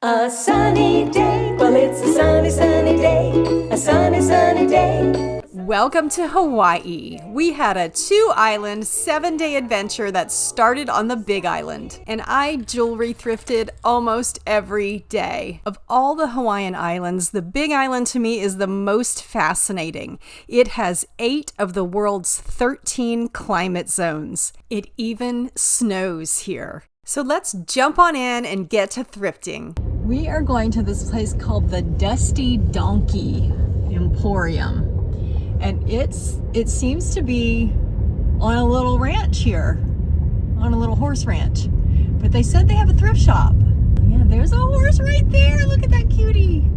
A sunny day, well it's a sunny, sunny day, a sunny, sunny day. Welcome to Hawaii. We had a 2-island, 7-day adventure that started on the Big Island, and I jewelry thrifted almost every day. Of all the Hawaiian islands, the Big Island to me is the most fascinating. It has 8 of the world's 13 climate zones. It even snows here. So let's jump on in and get to thrifting. We are going to this place called the Dusty Donkey Emporium. And it seems to be on a little ranch here, on a little horse ranch. But they said they have a thrift shop. Yeah, there's a horse right there. Look at that cutie.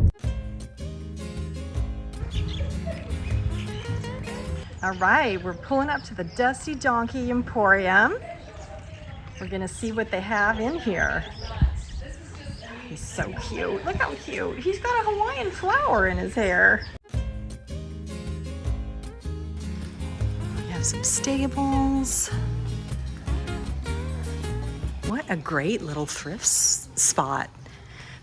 All right, we're pulling up to the Dusty Donkey Emporium. We're gonna see what they have in here. He's so cute. Look how cute. He's got a Hawaiian flower in his hair. We have some stables. What a great little thrift spot.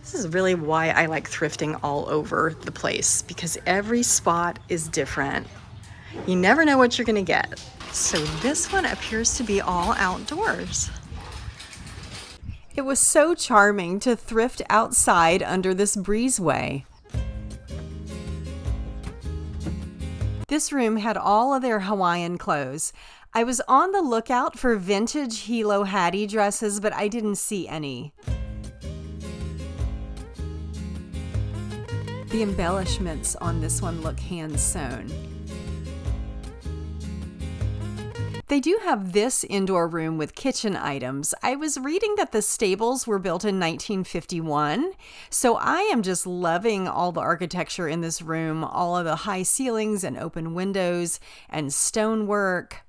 This is really why I like thrifting all over the place, because every spot is different. You never know what you're gonna get. So this one appears to be all outdoors. It was so charming to thrift outside under this breezeway. This room had all of their Hawaiian clothes. I was on the lookout for vintage Hilo Hattie dresses, but I didn't see any. The embellishments on this one look hand-sewn. They do have this indoor room with kitchen items. I was reading that the stables were built in 1951, so I am just loving all the architecture in this room, all of the high ceilings and open windows and stonework.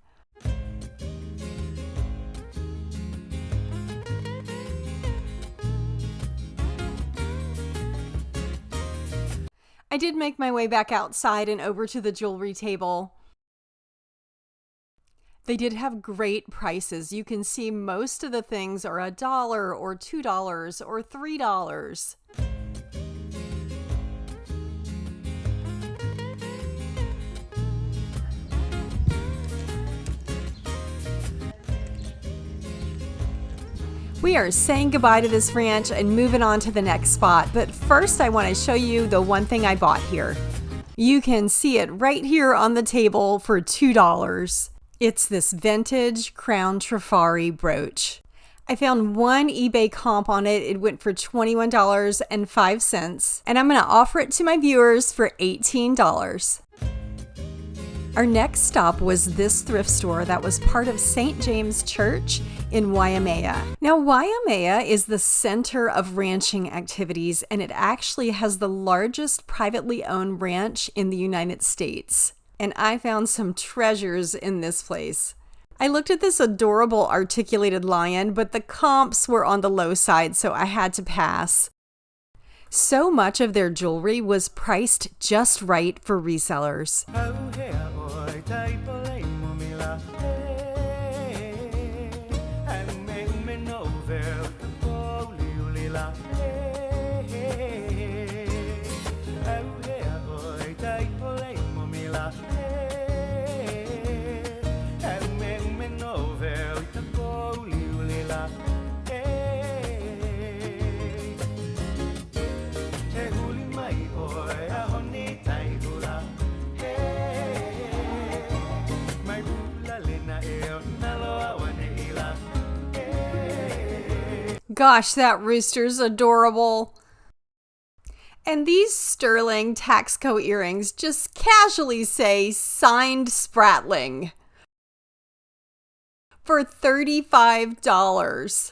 I did make my way back outside and over to the jewelry table. They did have great prices. You can see most of the things are $1 or $2 or $3. We are saying goodbye to this ranch and moving on to the next spot. But first, I want to show you the one thing I bought here. You can see it right here on the table for $2. It's this vintage crown Trifari brooch. I found one eBay comp on it. It went for $21.05, and I'm going to offer it to my viewers for $18. Our next stop was this thrift store that was part of St. James Church in Waimea. Now, Waimea is the center of ranching activities, and it actually has the largest privately owned ranch in the United States. And I found some treasures in this place. I looked at this adorable articulated lion, but the comps were on the low side, so I had to pass. So much of their jewelry was priced just right for resellers. Gosh, that rooster's adorable. And these sterling Taxco earrings just casually say signed Spratling for $35.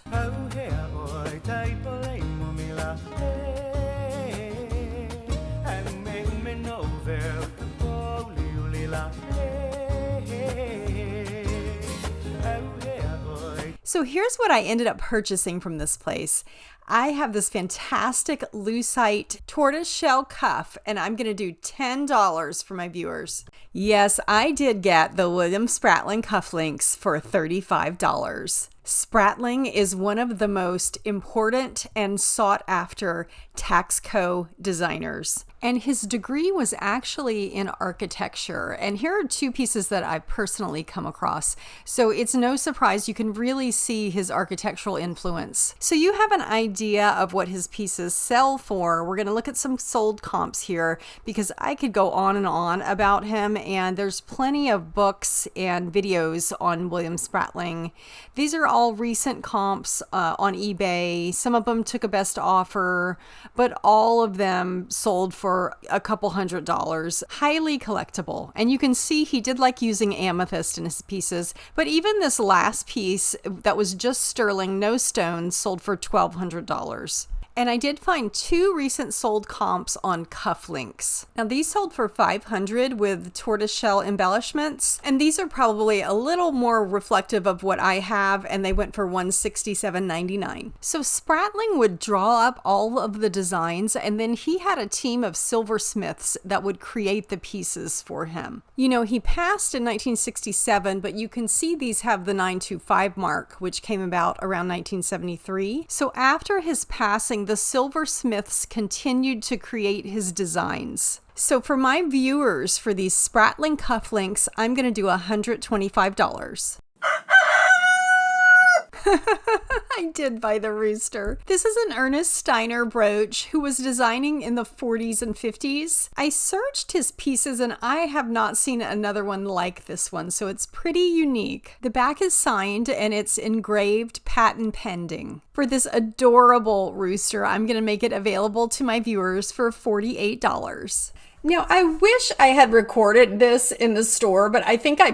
So here's what I ended up purchasing from this place. I have this fantastic lucite tortoiseshell cuff, and I'm going to do $10 for my viewers. Yes, I did get the William Spratling cufflinks for $35. Spratling is one of the most important and sought after taxco designers. And his degree was actually in architecture. And here are two pieces that I've personally come across. So it's no surprise you can really see his architectural influence. So you have an idea of what his pieces sell for. We're going to look at some sold comps here because I could go on and on about him. And there's plenty of books and videos on William Spratling. These are all recent comps on eBay. Some of them took a best offer, but all of them sold for a couple $100. Highly collectible. And you can see he did like using amethyst in his pieces, but even this last piece that was just sterling, no stones, sold for $1,200. And I did find two recent sold comps on cufflinks. Now these sold for $500 with tortoiseshell embellishments. And these are probably a little more reflective of what I have, and they went for $167.99. So Spratling would draw up all of the designs, and then he had a team of silversmiths that would create the pieces for him. You know, he passed in 1967, but you can see these have the 925 mark, which came about around 1973. So after his passing, the silversmiths continued to create his designs. So for my viewers, for these Spratling cufflinks, I'm going to do $125. I did buy the rooster. This is an Ernest Steiner brooch who was designing in the 40s and 50s. I searched his pieces and I have not seen another one like this one, so it's pretty unique. The back is signed and it's engraved patent pending. For this adorable rooster, I'm going to make it available to my viewers for $48. Now, I wish I had recorded this in the store, but I think I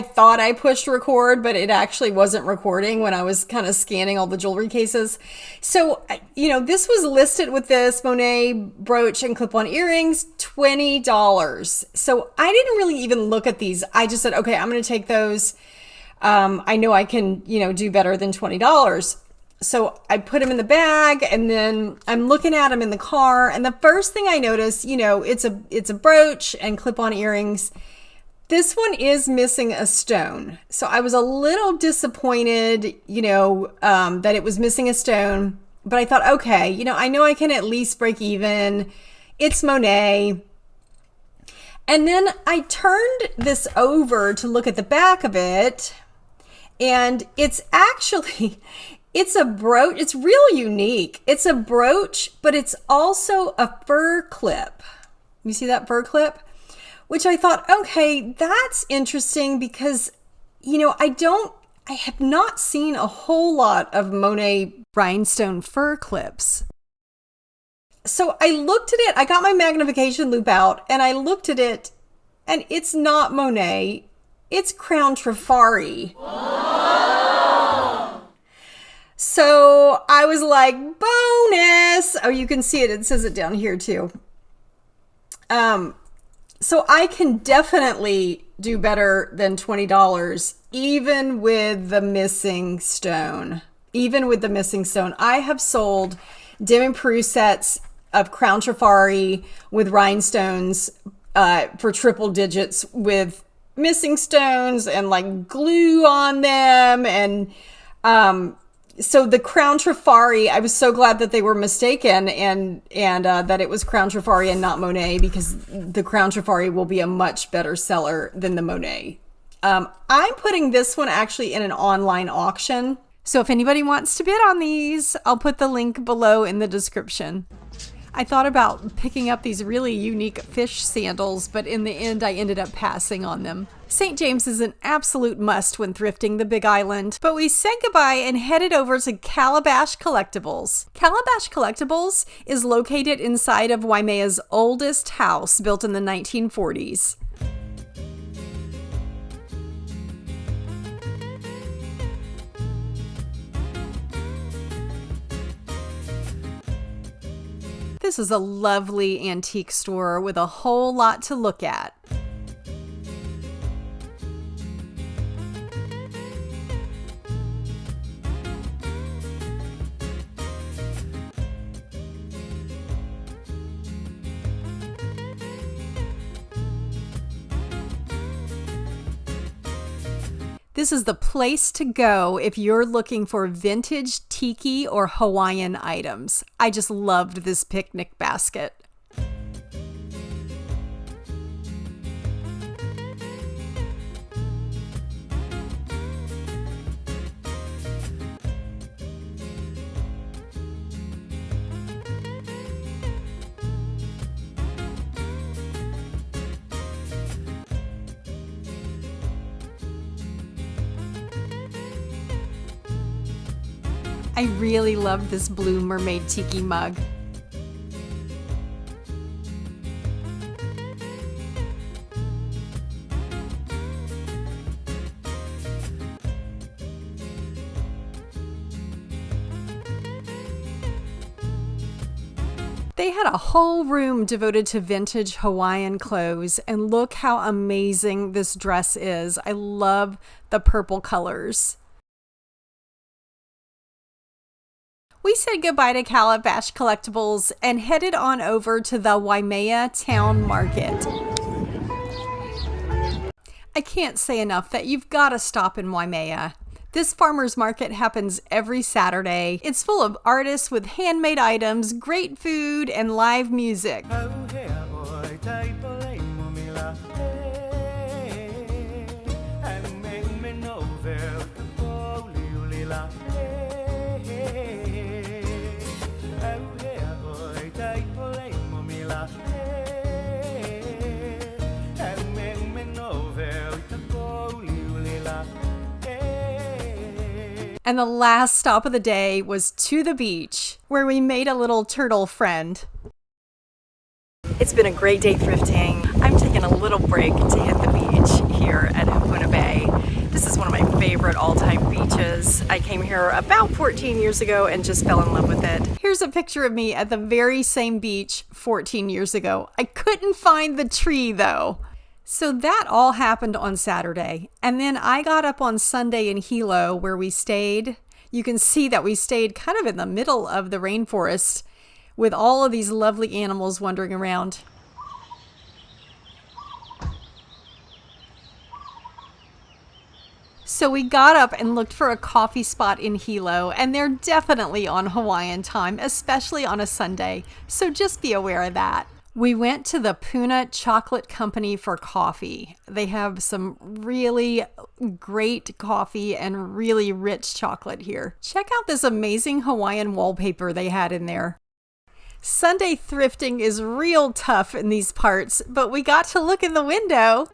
thought I pushed record, but it actually wasn't recording when I was kind of scanning all the jewelry cases. So, you know, this was listed with this Monet brooch and clip-on earrings, $20. So I didn't really even look at these. I just said, okay, I'm going to take those. I know I can, you know, do better than $20. So I put them in the bag, and then I'm looking at them in the car. And the first thing I noticed, you know, it's a brooch and clip-on earrings. This one is missing a stone. So I was a little disappointed, you know, that it was missing a stone. But I thought, okay, you know I can at least break even. It's Monet. And then I turned this over to look at the back of it. And it's actually, it's a brooch. It's real unique. It's a brooch, but it's also a fur clip. You see that fur clip? Which I thought, okay, that's interesting because, you know, I have not seen a whole lot of Monet rhinestone fur clips. So I looked at it, I got my magnification loupe out and I looked at it, and it's not Monet, it's Crown Trifari. So I was like, bonus. Oh, you can see it. It says it down here too. So I can definitely do better than $20, even with the missing stone. Even with the missing stone. I have sold Demi Parure sets of Crown Trifari with rhinestones for triple digits with missing stones and like glue on them. And so the Crown Trifari, I was so glad that they were mistaken and that it was Crown Trifari and not Monet, because the Crown Trifari will be a much better seller than the Monet. I'm putting this one actually in an online auction. So if anybody wants to bid on these, I'll put the link below in the description. I thought about picking up these really unique fish sandals, but in the end, I ended up passing on them. St. James is an absolute must when thrifting the Big Island, but we said goodbye and headed over to Calabash Collectibles. Calabash Collectibles is located inside of Waimea's oldest house, built in the 1940s. This is a lovely antique store with a whole lot to look at. This is the place to go if you're looking for vintage tiki or Hawaiian items. I just loved this picnic basket. I really love this blue mermaid tiki mug. They had a whole room devoted to vintage Hawaiian clothes, and look how amazing this dress is. I love the purple colors. We said goodbye to Calabash Collectibles and headed on over to the Waimea Town Market. I can't say enough that you've got to stop in Waimea. This farmer's market happens every Saturday. It's full of artists with handmade items, great food, and live music. And the last stop of the day was to the beach, where we made a little turtle friend. It's been a great day thrifting. I'm taking a little break to hit the beach here at Hapuna Bay. This is one of my favorite all-time beaches. I came here about 14 years ago and just fell in love with it. Here's a picture of me at the very same beach 14 years ago. I couldn't find the tree though. So that all happened on Saturday. And then I got up on Sunday in Hilo where we stayed. You can see that we stayed kind of in the middle of the rainforest with all of these lovely animals wandering around. So we got up and looked for a coffee spot in Hilo, and they're definitely on Hawaiian time, especially on a Sunday. So just be aware of that. We went to the Puna Chocolate Company for coffee. They have some really great coffee and really rich chocolate here. Check out this amazing Hawaiian wallpaper they had in there. Sunday thrifting is real tough in these parts, but we got to look in the window.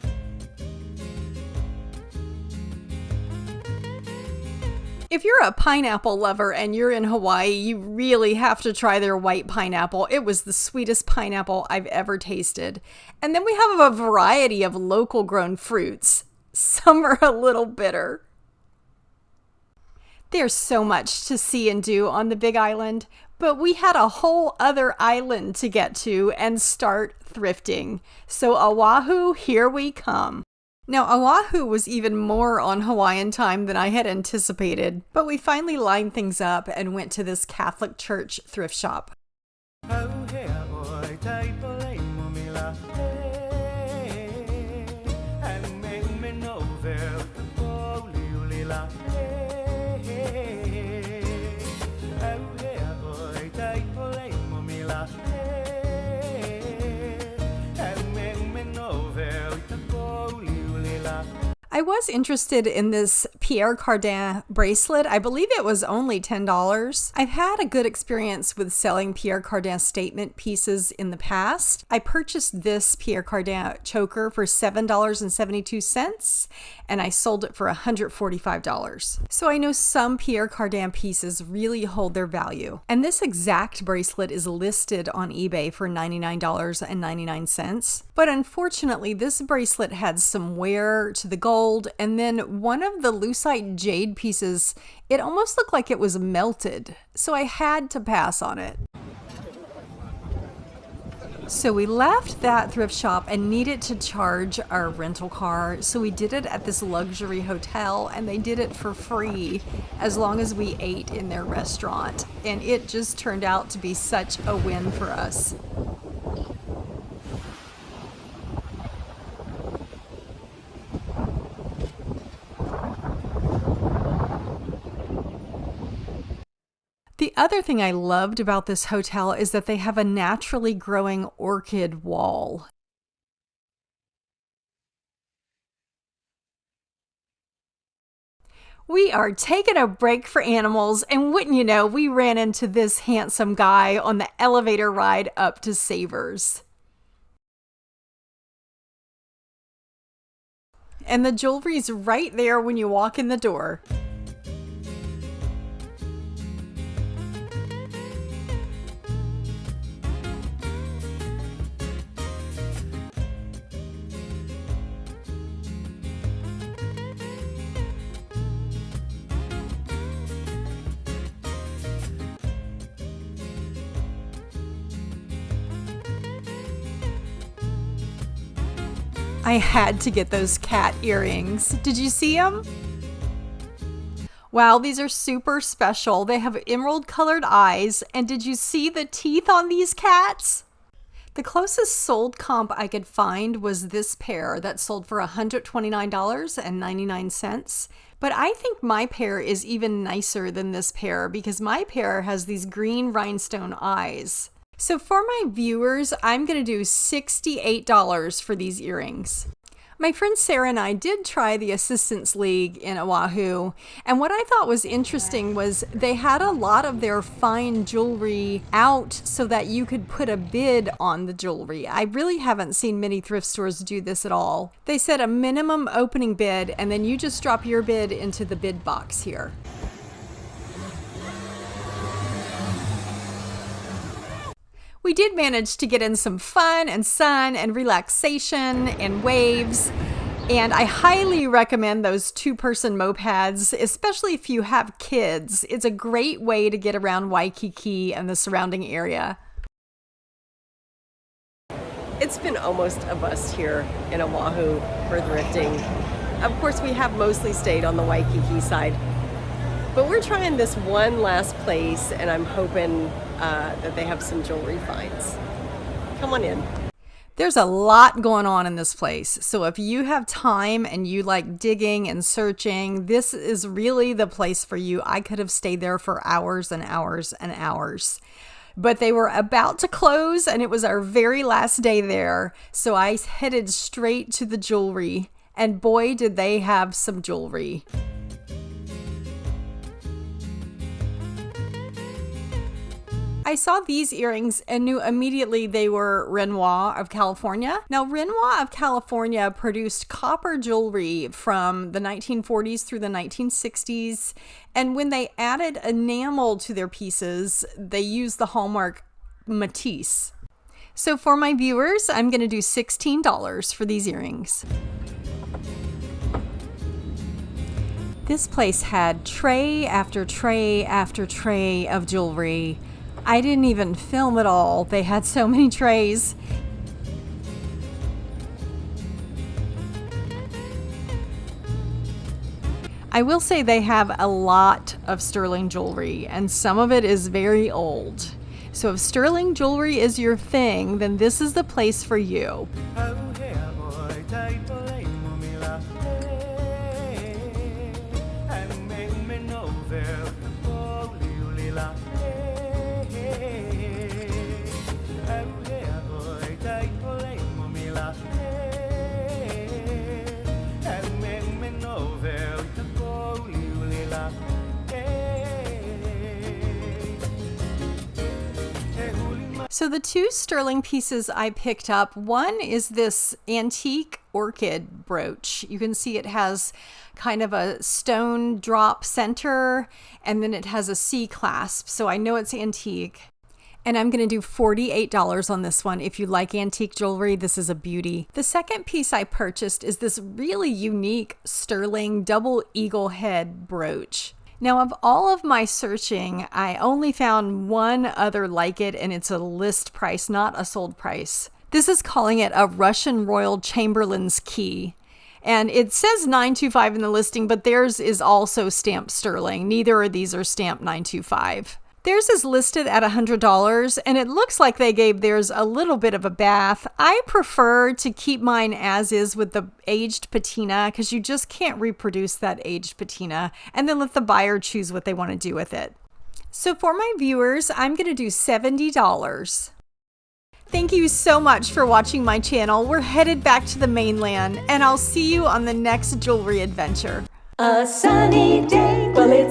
If you're a pineapple lover and you're in Hawaii, you really have to try their white pineapple. It was the sweetest pineapple I've ever tasted. And then we have a variety of local grown fruits. Some are a little bitter. There's so much to see and do on the Big Island, but we had a whole other island to get to and start thrifting. So Oahu, here we come. Now, Oahu was even more on Hawaiian time than I had anticipated, but we finally lined things up and went to this Catholic church thrift shop. I was interested in this Pierre Cardin bracelet. I believe it was only $10. I've had a good experience with selling Pierre Cardin statement pieces in the past. I purchased this Pierre Cardin choker for $7.72 and I sold it for $145. So I know some Pierre Cardin pieces really hold their value. And this exact bracelet is listed on eBay for $99.99. But unfortunately, this bracelet had some wear to the gold, and then one of the lucite jade pieces, it almost looked like it was melted. So I had to pass on it. So we left that thrift shop and needed to charge our rental car. So we did it at this luxury hotel and they did it for free as long as we ate in their restaurant. And it just turned out to be such a win for us. other thing I loved about this hotel is that they have a naturally growing orchid wall. We are taking a break for animals, and wouldn't you know, we ran into this handsome guy on the elevator ride up to Savers. And the jewelry's right there when you walk in the door. I had to get those cat earrings. Did you see them? Wow, these are super special. They have emerald colored eyes. And did you see the teeth on these cats? The closest sold comp I could find was this pair that sold for $129.99. But I think my pair is even nicer than this pair because my pair has these green rhinestone eyes. So for my viewers, I'm going to do $68 for these earrings. My friend Sarah and I did try the Assistants League in Oahu, and what I thought was interesting was they had a lot of their fine jewelry out so that you could put a bid on the jewelry. I really haven't seen many thrift stores do this at all. They set a minimum opening bid, and then you just drop your bid into the bid box here. We did manage to get in some fun and sun and relaxation and waves, and I highly recommend those two-person mopeds, especially if you have kids. It's a great way to get around Waikiki and the surrounding area. It's been almost a bust here in Oahu for thrifting. Of course, we have mostly stayed on the Waikiki side, but we're trying this one last place, and I'm hoping that they have some jewelry finds. Come on in. There's a lot going on in this place, so if you have time and you like digging and searching, this is really the place for you. I could have stayed there for hours and hours and hours. But they were about to close, and it was our very last day there, so I headed straight to the jewelry, and boy, did they have some jewelry. I saw these earrings and knew immediately they were Renoir of California. Now, Renoir of California produced copper jewelry from the 1940s through the 1960s. And when they added enamel to their pieces, they used the hallmark Matisse. So for my viewers, I'm going to do $16 for these earrings. This place had tray after tray after tray of jewelry. I didn't even film it all. They had so many trays. I will say they have a lot of sterling jewelry, and some of it is very old. So if sterling jewelry is your thing, then this is the place for you. So the two sterling pieces I picked up, one is this antique orchid brooch. You can see it has kind of a stone drop center, and then it has a C clasp, so I know it's antique. And I'm going to do $48 on this one. If you like antique jewelry, this is a beauty. The second piece I purchased is this really unique sterling double eagle head brooch. Now, of all of my searching, I only found one other like it, and it's a list price, not a sold price. This is calling it a Russian Royal Chamberlain's key. And it says $925 in the listing, but theirs is also stamped sterling. Neither of these are stamped $925. Theirs is listed at $100, and it looks like they gave theirs a little bit of a bath. I prefer to keep mine as is with the aged patina because you just can't reproduce that aged patina, and then let the buyer choose what they want to do with it. So for my viewers, I'm going to do $70. Thank you so much for watching my channel. We're headed back to the mainland, and I'll see you on the next jewelry adventure. A sunny day, well, it's